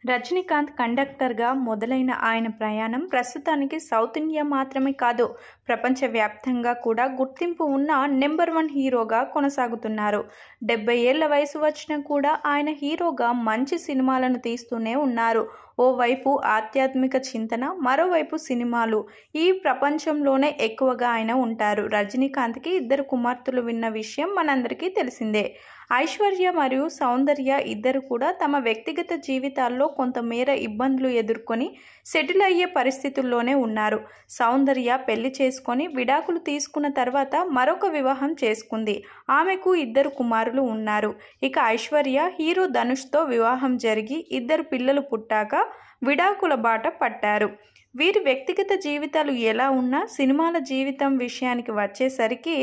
రజనీకాంత్ కండక్టర్గా మొదలైన ఆయన ప్రయాణం ప్రస్తుతానికి సౌత్ ఇండియా మాత్రమే కాదు, ప్రపంచవ్యాప్తంగా కూడా గుర్తింపు ఉన్న నెంబర్ 1 హీరోగా కొనసాగుతున్నారు. 70 ఏళ్ల వయసు వచ్చినా కూడా ఆయన హీరోగా మంచి సినిమాలను తీస్తూనే ఉన్నారు. ఓవైపు ఆధ్యాత్మిక చింతన, మరోవైపు సినిమాలు, ఈ ప్రపంచంలోనే ఎక్కువగా ఆయన ఉంటారు. రజనీకాంత్కి 2 కుమార్తెలు ఉన్న విషయం మనందరికీ తెలిసిందే. ఐశ్వర్య మరియు సౌందర్య ఇద్దరు కూడా తమ వ్యక్తిగత జీవితాల్లో కొంతమేర ఇబ్బందులు ఎదుర్కొని సెటిల్ అయ్యే పరిస్థితుల్లోనే ఉన్నారు. సౌందర్య పెళ్లి చేసుకొని విడాకులు తీసుకున్న తర్వాత మరొక వివాహం చేసుకుంది. ఆమెకు 2 కుమారులు ఉన్నారు. ఇక ఐశ్వర్య హీరో ధనుష్తో వివాహం జరిగి 2 పిల్లలు పుట్టాక విడాకుల బాట పట్టారు. వీరి వ్యక్తిగత జీవితాలు ఎలా ఉన్నా సినిమాల జీవితం విషయానికి వచ్చేసరికి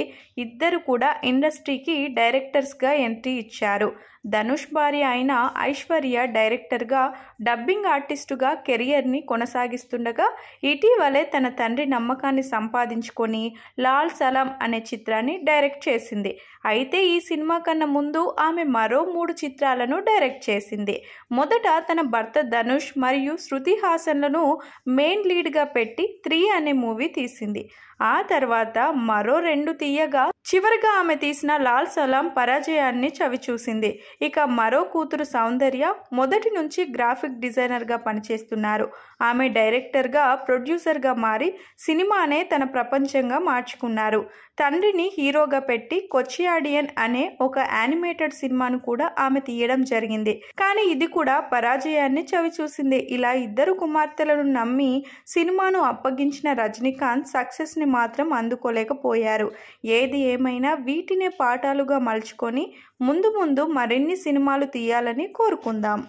ఇద్దరు కూడా ఇండస్ట్రీకి డైరెక్టర్స్గా ఎంట్రీ ఇచ్చారు. ధనుష్ భార్య అయిన ఐశ్వర్య డైరెక్టర్గా, డబ్బింగ్ ఆర్టిస్టుగా కెరియర్ని కొనసాగిస్తుండగా ఇటీవలే తన తండ్రి నమ్మకాన్ని సంపాదించుకొని లాల్ సలాం అనే చిత్రాన్ని డైరెక్ట్ చేసింది. అయితే ఈ సినిమా కన్నా ముందు ఆమె మరో 3 చిత్రాలను డైరెక్ట్ చేసింది. మొదట తన భర్త ధనుష్ మరియు శృతి హాసన్లను మెయిన్ లీడ్గా పెట్టి 3 అనే మూవీ తీసింది. ఆ తర్వాత మరో 2 తీయగా చివరిగా ఆమె తీసిన లాల్ సలాం పరాజయాన్ని చవిచూసింది. ఇక మరో కూతురు సౌందర్య మొదటి నుంచి గ్రాఫిక్ డిజైనర్గా పనిచేస్తున్నారు. ఆమె డైరెక్టర్గా, ప్రొడ్యూసర్గా మారి సినిమానే తన ప్రపంచంగా మార్చుకున్నారు. తండ్రిని హీరోగా పెట్టి కొచ్చియాడియన్ అనే ఒక యానిమేటెడ్ సినిమాను కూడా ఆమె తీయడం జరిగింది. కానీ ఇది కూడా పరాజయాన్ని చవిచూసింది. ఇలా 2 కుమార్తెలను నమ్మి సినిమాను అప్పగించిన రజనీకాంత్ సక్సెస్ని మాత్రం అందుకోలేకపోయారు. ఏది ఏమైనా వీటినే పాఠాలుగా మలుచుకొని ముందు ముందు మరిన్ని సినిమాలు తీయాలని కోరుకుందాం.